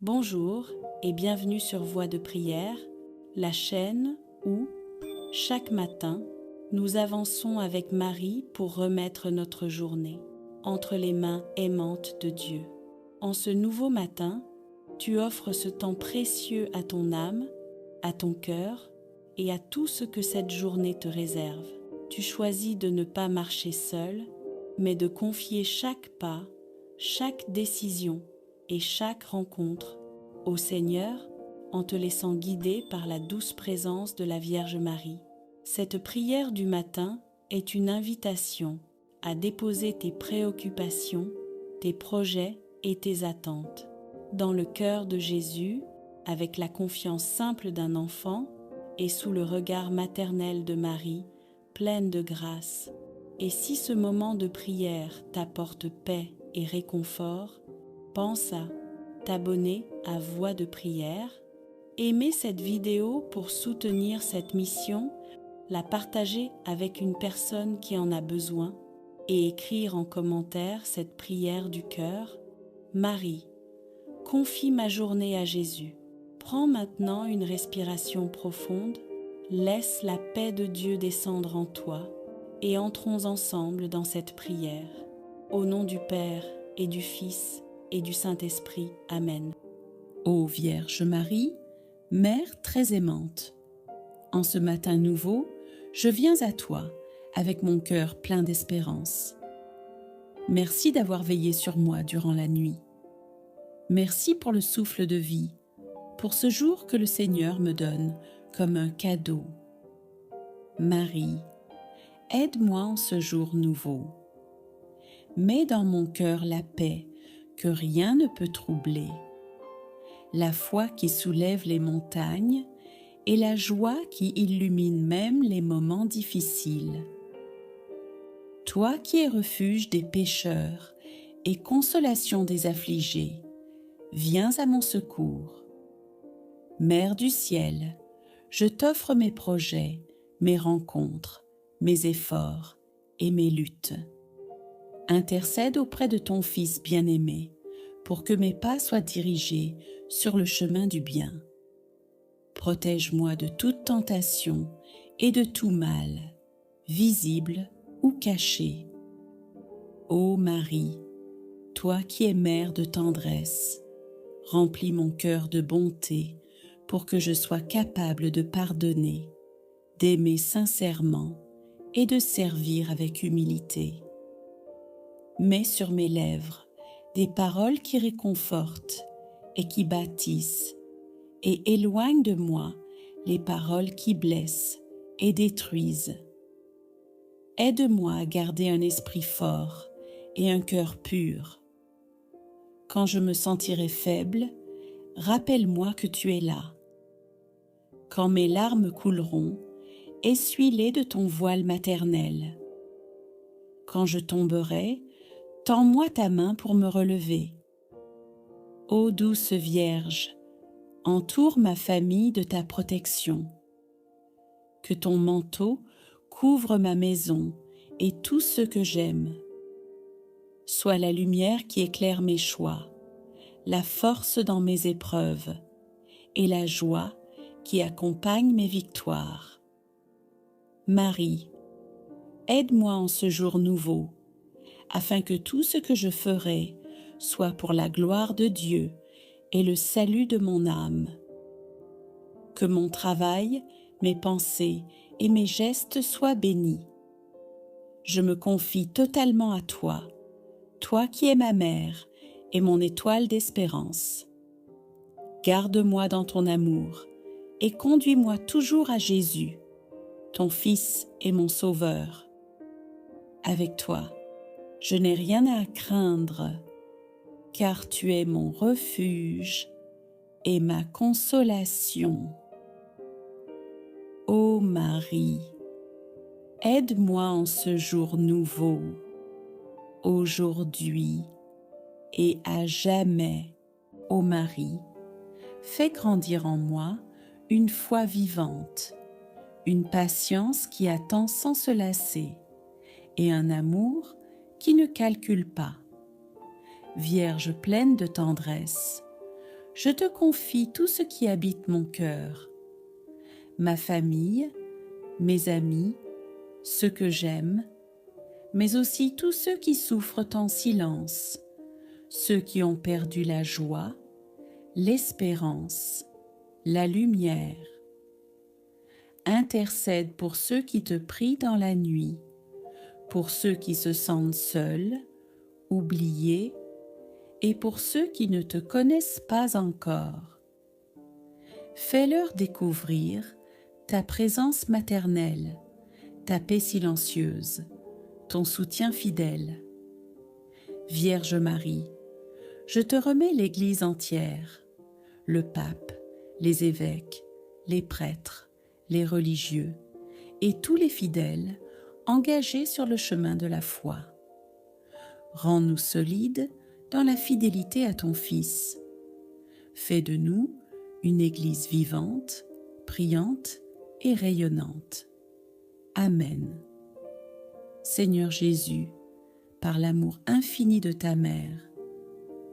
Bonjour et bienvenue sur Voix de prière, la chaîne où, chaque matin, nous avançons avec Marie pour remettre notre journée entre les mains aimantes de Dieu. En ce nouveau matin, tu offres ce temps précieux à ton âme, à ton cœur et à tout ce que cette journée te réserve. Tu choisis de ne pas marcher seul, mais de confier chaque pas, chaque décision et chaque rencontre au Seigneur en te laissant guider par la douce présence de la Vierge Marie. Cette prière du matin est une invitation à déposer tes préoccupations, tes projets et tes attentes dans le cœur de Jésus avec la confiance simple d'un enfant et sous le regard maternel de Marie, pleine de grâce. Et si ce moment de prière t'apporte paix et réconfort, pense à t'abonner à Voix de prière, aimer cette vidéo pour soutenir cette mission, la partager avec une personne qui en a besoin et écrire en commentaire cette prière du cœur. Marie, confie ma journée à Jésus. Prends maintenant une respiration profonde, laisse la paix de Dieu descendre en toi et entrons ensemble dans cette prière. Au nom du Père et du Fils et du Saint-Esprit. Amen. Ô Vierge Marie, Mère très aimante, en ce matin nouveau, je viens à toi avec mon cœur plein d'espérance. Merci d'avoir veillé sur moi durant la nuit. Merci pour le souffle de vie, pour ce jour que le Seigneur me donne comme un cadeau. Marie, aide-moi en ce jour nouveau. Mets dans mon cœur la paix que rien ne peut troubler, la foi qui soulève les montagnes et la joie qui illumine même les moments difficiles. Toi qui es refuge des pécheurs et consolation des affligés, viens à mon secours. Mère du ciel, je t'offre mes projets, mes rencontres, mes efforts et mes luttes. Intercède auprès de ton Fils bien-aimé pour que mes pas soient dirigés sur le chemin du bien. Protège-moi de toute tentation et de tout mal, visible ou caché. Ô Marie, toi qui es mère de tendresse, remplis mon cœur de bonté pour que je sois capable de pardonner, d'aimer sincèrement et de servir avec humilité. Mets sur mes lèvres des paroles qui réconfortent et qui bâtissent, et éloigne de moi les paroles qui blessent et détruisent. Aide-moi à garder un esprit fort et un cœur pur. Quand je me sentirai faible, rappelle-moi que tu es là. Quand mes larmes couleront, essuie-les de ton voile maternel. Quand je tomberai, tends-moi ta main pour me relever. Ô douce Vierge, entoure ma famille de ta protection. Que ton manteau couvre ma maison et tout ce que j'aime. Sois la lumière qui éclaire mes choix, la force dans mes épreuves et la joie qui accompagne mes victoires. Marie, aide-moi en ce jour nouveau, afin que tout ce que je ferai soit pour la gloire de Dieu et le salut de mon âme. Que mon travail, mes pensées et mes gestes soient bénis. Je me confie totalement à toi, toi qui es ma mère et mon étoile d'espérance. Garde-moi dans ton amour et conduis-moi toujours à Jésus, ton Fils et mon Sauveur. Avec toi, je n'ai rien à craindre, car tu es mon refuge et ma consolation. Ô Marie, aide-moi en ce jour nouveau, aujourd'hui et à jamais. Ô Marie, fais grandir en moi une foi vivante, une patience qui attend sans se lasser et un amour qui ne calcule pas. Vierge pleine de tendresse, Je te confie tout ce qui habite mon cœur, ma famille, mes amis, ceux que j'aime, mais aussi tous ceux qui souffrent en silence, ceux qui ont perdu la joie, l'espérance, la lumière. Intercède pour ceux qui te prient dans la nuit, pour ceux qui se sentent seuls, oubliés, et pour ceux qui ne te connaissent pas encore. Fais-leur découvrir ta présence maternelle, ta paix silencieuse, ton soutien fidèle. Vierge Marie, je te remets l'Église entière, le pape, les évêques, les prêtres, les religieux et tous les fidèles engagés sur le chemin de la foi. Rends-nous solides dans la fidélité à ton Fils. Fais de nous une Église vivante, priante et rayonnante. Amen. Seigneur Jésus, par l'amour infini de ta mère,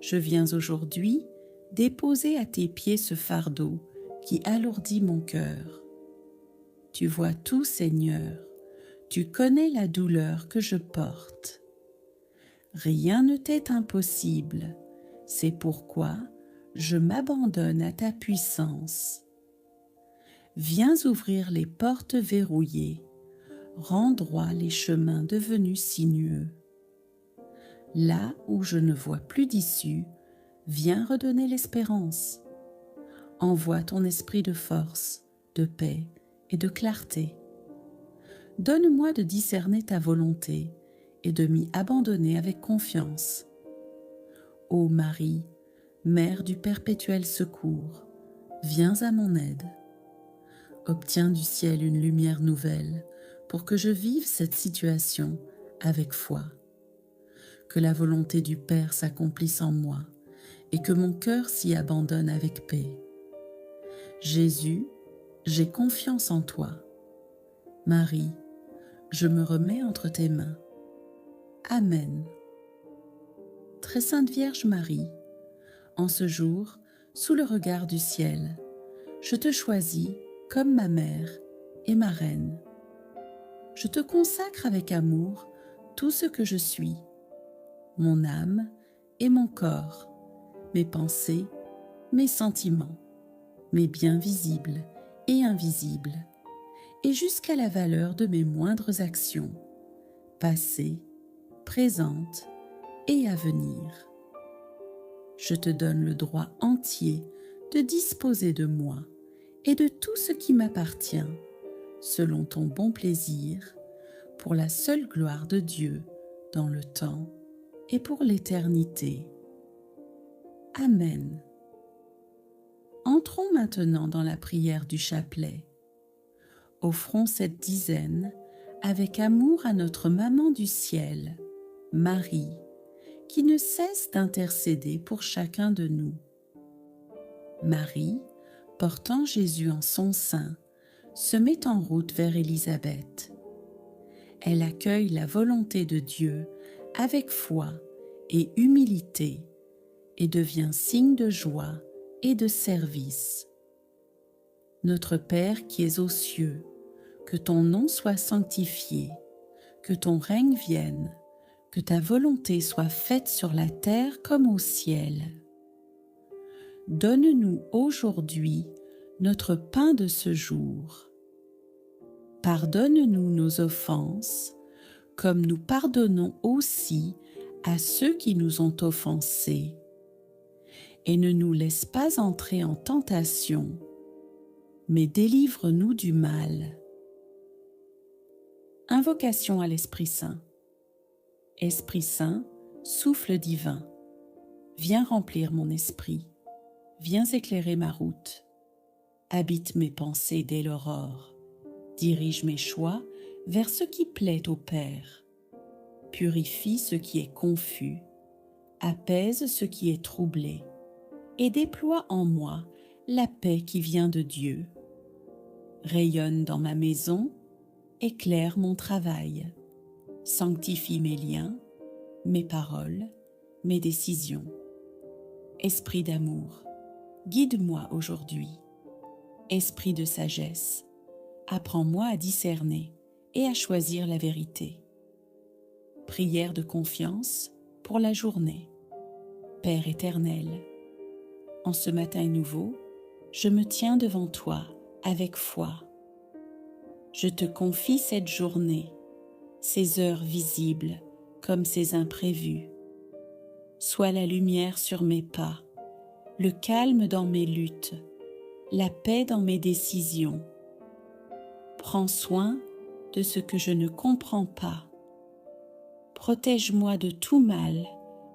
je viens aujourd'hui déposer à tes pieds ce fardeau qui alourdit mon cœur. Tu vois tout, Seigneur, tu connais la douleur que je porte. Rien ne t'est impossible, c'est pourquoi je m'abandonne à ta puissance. Viens ouvrir les portes verrouillées, rends droit les chemins devenus sinueux. Là où je ne vois plus d'issue, viens redonner l'espérance. Envoie ton esprit de force, de paix et de clarté. Donne-moi de discerner ta volonté et de m'y abandonner avec confiance. Ô Marie, Mère du perpétuel secours, viens à mon aide. Obtiens du ciel une lumière nouvelle pour que je vive cette situation avec foi. Que la volonté du Père s'accomplisse en moi et que mon cœur s'y abandonne avec paix. Jésus, j'ai confiance en toi. Marie, je me remets entre tes mains. Amen. Très Sainte Vierge Marie, en ce jour, sous le regard du ciel, je te choisis comme ma mère et ma reine. Je te consacre avec amour tout ce que je suis, mon âme et mon corps, mes pensées, mes sentiments, mes biens visibles et invisibles, et jusqu'à la valeur de mes moindres actions, passées, présentes et à venir. Je te donne le droit entier de disposer de moi et de tout ce qui m'appartient, selon ton bon plaisir, pour la seule gloire de Dieu dans le temps et pour l'éternité. Amen. Entrons maintenant dans la prière du chapelet. Offrons cette dizaine avec amour à notre Maman du ciel, Marie, qui ne cesse d'intercéder pour chacun de nous. Marie, portant Jésus en son sein, se met en route vers Élisabeth. Elle accueille la volonté de Dieu avec foi et humilité et devient signe de joie et de service. Notre Père qui es aux cieux, que ton nom soit sanctifié, que ton règne vienne, que ta volonté soit faite sur la terre comme au ciel. Donne-nous aujourd'hui notre pain de ce jour. Pardonne-nous nos offenses, comme nous pardonnons aussi à ceux qui nous ont offensés. Et ne nous laisse pas entrer en tentation, mais délivre-nous du mal. Invocation à l'Esprit Saint. Esprit Saint, souffle divin, viens remplir mon esprit, viens éclairer ma route, habite mes pensées dès l'aurore, dirige mes choix vers ce qui plaît au Père, purifie ce qui est confus, apaise ce qui est troublé, et déploie en moi la paix qui vient de Dieu. Rayonne dans ma maison, éclaire mon travail, sanctifie mes liens, mes paroles, mes décisions. Esprit d'amour, Guide-moi aujourd'hui. Esprit de sagesse, apprends-moi à discerner et à choisir la vérité. Prière de confiance pour la journée. Père éternel, en ce matin nouveau, je me tiens devant toi avec foi. Je te confie cette journée, ces heures visibles comme ces imprévus. Sois la lumière sur mes pas, le calme dans mes luttes, la paix dans mes décisions. Prends soin de ce que je ne comprends pas. Protège-moi de tout mal,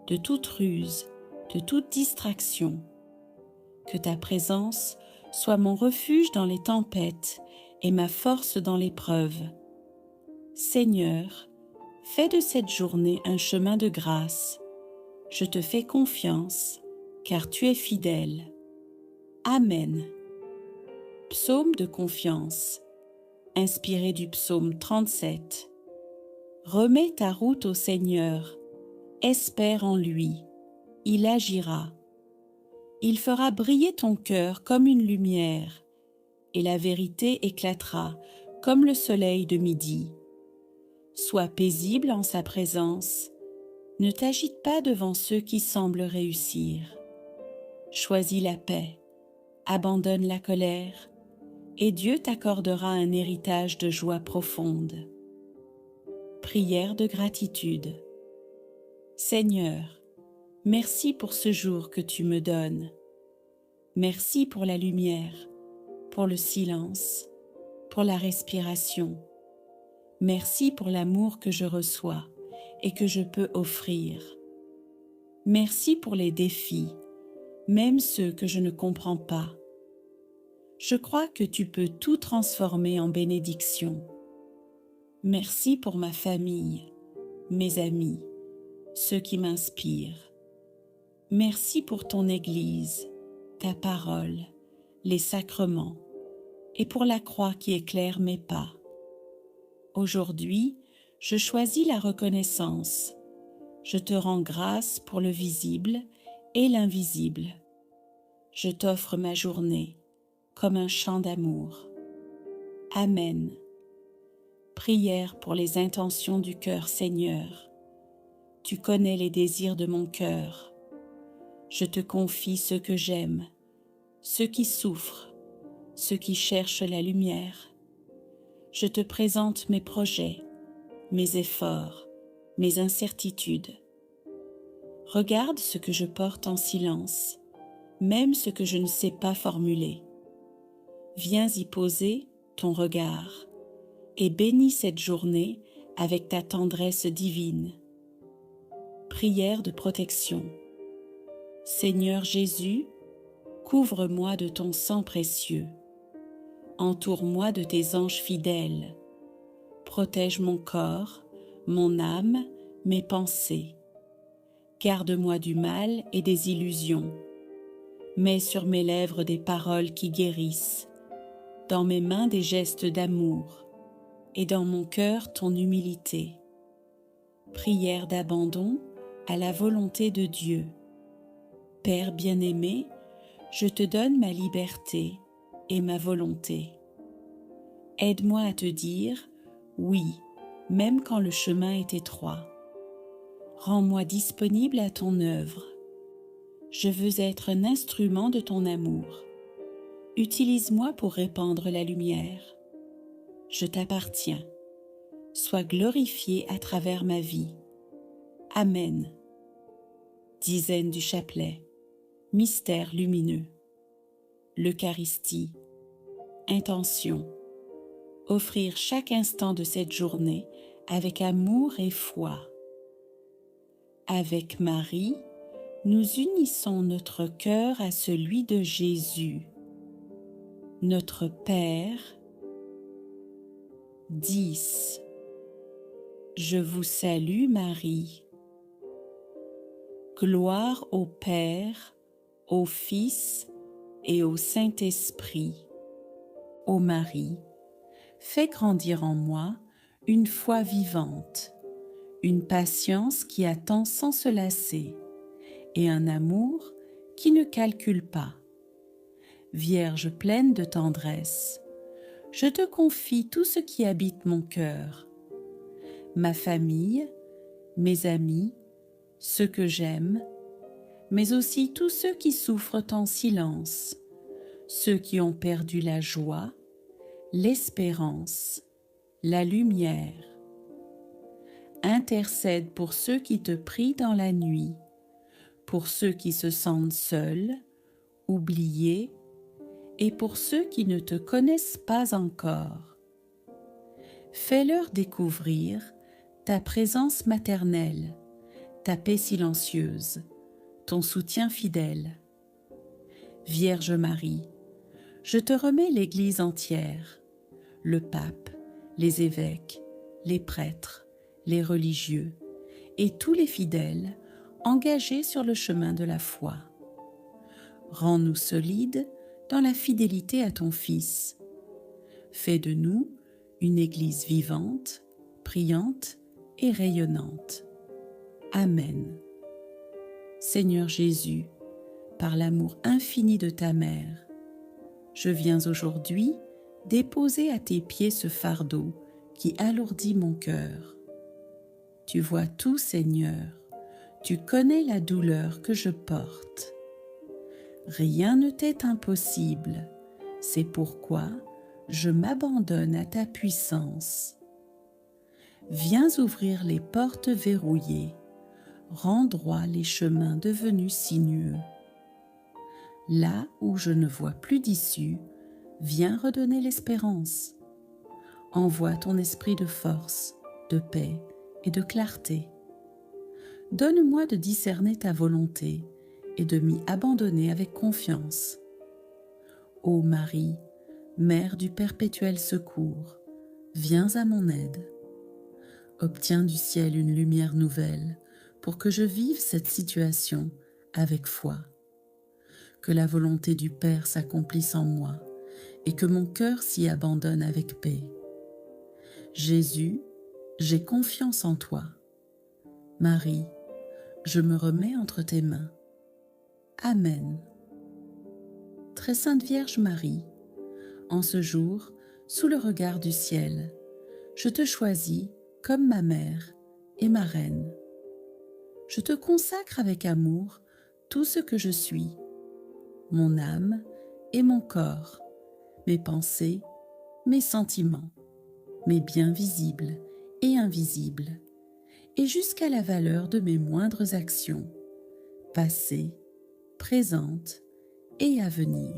de toute ruse, de toute distraction. Que ta présence soit mon refuge dans les tempêtes et ma force dans l'épreuve. Seigneur, fais de cette journée un chemin de grâce. Je te fais confiance, car tu es fidèle. Amen. Psaume de confiance, inspiré du psaume 37. Remets ta route au Seigneur, espère en lui, il agira. Il fera briller ton cœur comme une lumière, et la vérité éclatera comme le soleil de midi. Sois paisible en sa présence, ne t'agite pas devant ceux qui semblent réussir. Choisis la paix, abandonne la colère, et Dieu t'accordera un héritage de joie profonde. Prière de gratitude. Seigneur, merci pour ce jour que tu me donnes. Merci pour la lumière, pour le silence, pour la respiration. Merci pour l'amour que je reçois et que je peux offrir. Merci pour les défis, même ceux que je ne comprends pas. Je crois que tu peux tout transformer en bénédiction. Merci pour ma famille, mes amis, ceux qui m'inspirent. Merci pour ton Église, ta parole, les sacrements, et pour la croix qui éclaire mes pas. Aujourd'hui, je choisis la reconnaissance. Je te rends grâce pour le visible et l'invisible. Je t'offre ma journée comme un chant d'amour. Amen. Prière pour les intentions du cœur, Seigneur. Tu connais les désirs de mon cœur. Je te confie ceux que j'aime, ceux qui souffrent, ceux qui cherchent la lumière. Je te présente mes projets, mes efforts, mes incertitudes. Regarde ce que je porte en silence, même ce que je ne sais pas formuler. Viens y poser ton regard et bénis cette journée avec ta tendresse divine. Prière de protection. Seigneur Jésus, couvre-moi de ton sang précieux. Entoure-moi de tes anges fidèles. Protège mon corps, mon âme, mes pensées. Garde-moi du mal et des illusions. Mets sur mes lèvres des paroles qui guérissent, dans mes mains des gestes d'amour, et dans mon cœur ton humilité. Prière d'abandon à la volonté de Dieu. Père bien-aimé, je te donne ma liberté et ma volonté. Aide-moi à te dire oui, même quand le chemin est étroit. Rends-moi disponible à ton œuvre. Je veux être un instrument de ton amour. Utilise-moi pour répandre la lumière. Je t'appartiens. Sois glorifié à travers ma vie. Amen. Dizaine du chapelet. Mystère lumineux. L'Eucharistie. Intention. Offrir chaque instant de cette journée avec amour et foi. Avec Marie, nous unissons notre cœur à celui de Jésus. Notre Père. 10. Je vous salue Marie. Gloire au Père, au Fils et au Saint-Esprit. Ô Marie, fais grandir en moi une foi vivante, une patience qui attend sans se lasser, et un amour qui ne calcule pas. Vierge pleine de tendresse, je te confie tout ce qui habite mon cœur, ma famille, mes amis, ceux que j'aime, mais aussi tous ceux qui souffrent en silence, ceux qui ont perdu la joie, l'espérance, la lumière. Intercède pour ceux qui te prient dans la nuit, pour ceux qui se sentent seuls, oubliés, et pour ceux qui ne te connaissent pas encore. Fais-leur découvrir ta présence maternelle, ta paix silencieuse, ton soutien fidèle. Vierge Marie, je te remets l'Église entière, le pape, les évêques, les prêtres, les religieux et tous les fidèles engagés sur le chemin de la foi. Rends-nous solides dans la fidélité à ton Fils. Fais de nous une Église vivante, priante et rayonnante. Amen. Seigneur Jésus, par l'amour infini de ta mère, je viens aujourd'hui déposer à tes pieds ce fardeau qui alourdit mon cœur. Tu vois tout, Seigneur, tu connais la douleur que je porte. Rien ne t'est impossible, c'est pourquoi je m'abandonne à ta puissance. Viens ouvrir les portes verrouillées, rends droit les chemins devenus sinueux. Là où je ne vois plus d'issue, viens redonner l'espérance. Envoie ton esprit de force, de paix et de clarté. Donne-moi de discerner ta volonté et de m'y abandonner avec confiance. Ô Marie, Mère du perpétuel secours, viens à mon aide. Obtiens du ciel une lumière nouvelle pour que je vive cette situation avec foi. Que la volonté du Père s'accomplisse en moi et que mon cœur s'y abandonne avec paix. Jésus, j'ai confiance en toi. Marie, je me remets entre tes mains. Amen. Très sainte Vierge Marie, en ce jour, sous le regard du ciel, je te choisis comme ma mère et ma reine. Je te consacre avec amour tout ce que je suis, mon âme et mon corps, mes pensées, mes sentiments, mes biens visibles et invisibles, et jusqu'à la valeur de mes moindres actions, passées, présentes et à venir.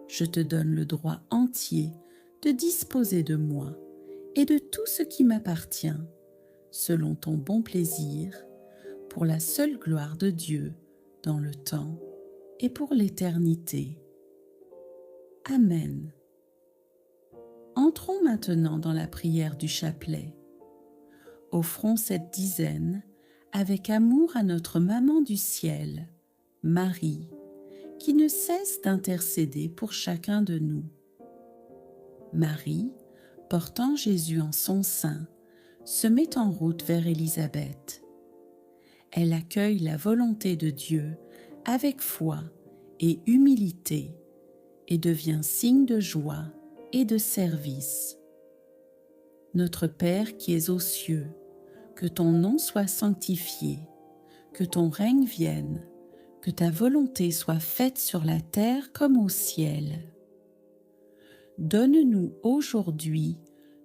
Je te donne le droit entier de disposer de moi et de tout ce qui m'appartient, selon ton bon plaisir, pour la seule gloire de Dieu dans le temps et pour l'éternité. Amen. Entrons maintenant dans la prière du chapelet. Offrons cette dizaine avec amour à notre Maman du ciel, Marie, qui ne cesse d'intercéder pour chacun de nous. Marie, portant Jésus en son sein, se met en route vers Élisabeth. Elle accueille la volonté de Dieu avec foi et humilité et devient signe de joie et de service. Notre Père qui es aux cieux, que ton nom soit sanctifié, que ton règne vienne, que ta volonté soit faite sur la terre comme au ciel. Donne-nous aujourd'hui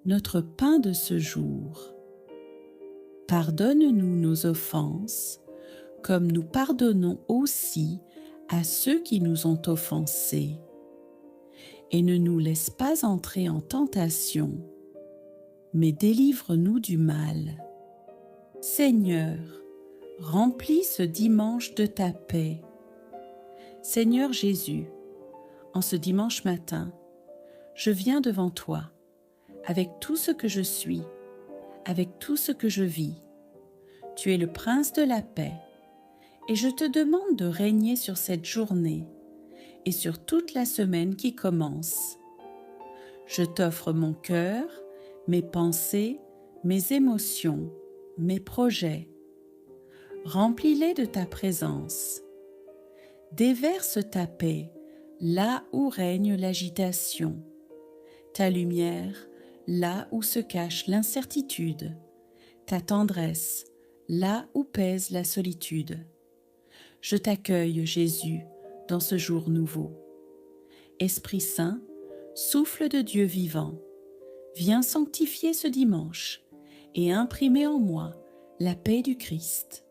notre pain de ce jour. Pardonne-nous nos offenses, comme nous pardonnons aussi à ceux qui nous ont offensés. Et ne nous laisse pas entrer en tentation, mais délivre-nous du mal. Seigneur, remplis ce dimanche de ta paix. Seigneur Jésus, en ce dimanche matin, je viens devant toi, avec tout ce que je suis, avec tout ce que je vis. Tu es le Prince de la paix, et je te demande de régner sur cette journée et sur toute la semaine qui commence. Je t'offre mon cœur, mes pensées, mes émotions, mes projets. Remplis-les de ta présence. Déverse ta paix là où règne l'agitation, ta lumière là où se cache l'incertitude, ta tendresse là où pèse la solitude. Je t'accueille, Jésus, dans ce jour nouveau. Esprit Saint, souffle de Dieu vivant, viens sanctifier ce dimanche et imprimer en moi la paix du Christ.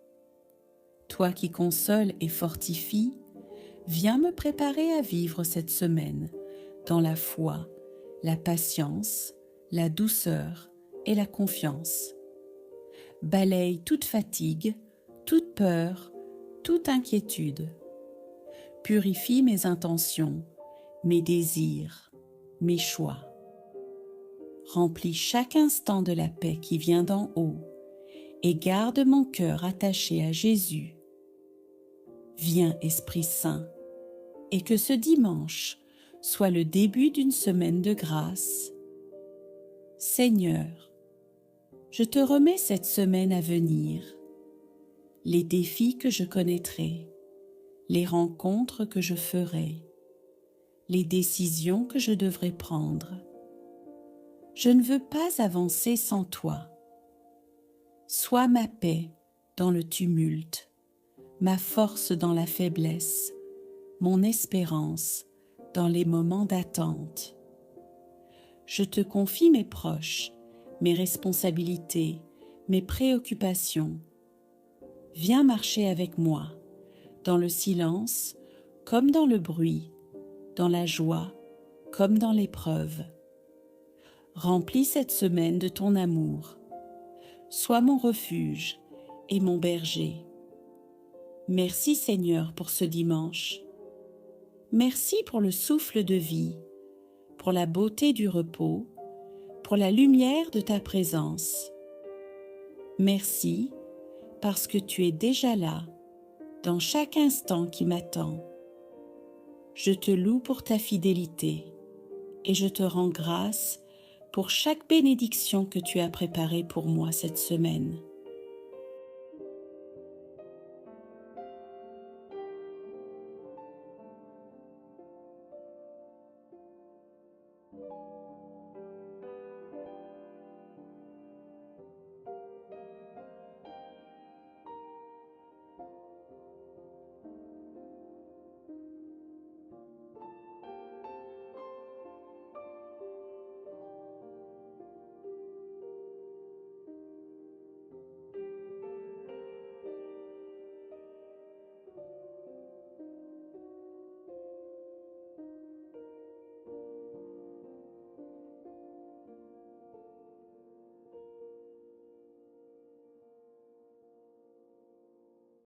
Toi qui consoles et fortifies, viens me préparer à vivre cette semaine dans la foi, la patience, la douceur et la confiance. Balaye toute fatigue, toute peur, toute inquiétude. Purifie mes intentions, mes désirs, mes choix. Remplis chaque instant de la paix qui vient d'en haut et garde mon cœur attaché à Jésus. Viens, Esprit Saint, et que ce dimanche soit le début d'une semaine de grâce. Seigneur, je te remets cette semaine à venir, les défis que je connaîtrai, les rencontres que je ferai, les décisions que je devrai prendre. Je ne veux pas avancer sans toi. Sois ma paix dans le tumulte, ma force dans la faiblesse, mon espérance dans les moments d'attente. Je te confie mes proches, mes responsabilités, mes préoccupations. Viens marcher avec moi, dans le silence comme dans le bruit, dans la joie comme dans l'épreuve. Remplis cette semaine de ton amour. Sois mon refuge et mon berger. Merci Seigneur pour ce dimanche. Merci pour le souffle de vie, pour la beauté du repos, pour la lumière de ta présence. Merci parce que tu es déjà là, dans chaque instant qui m'attend. Je te loue pour ta fidélité et je te rends grâce pour chaque bénédiction que tu as préparée pour moi cette semaine.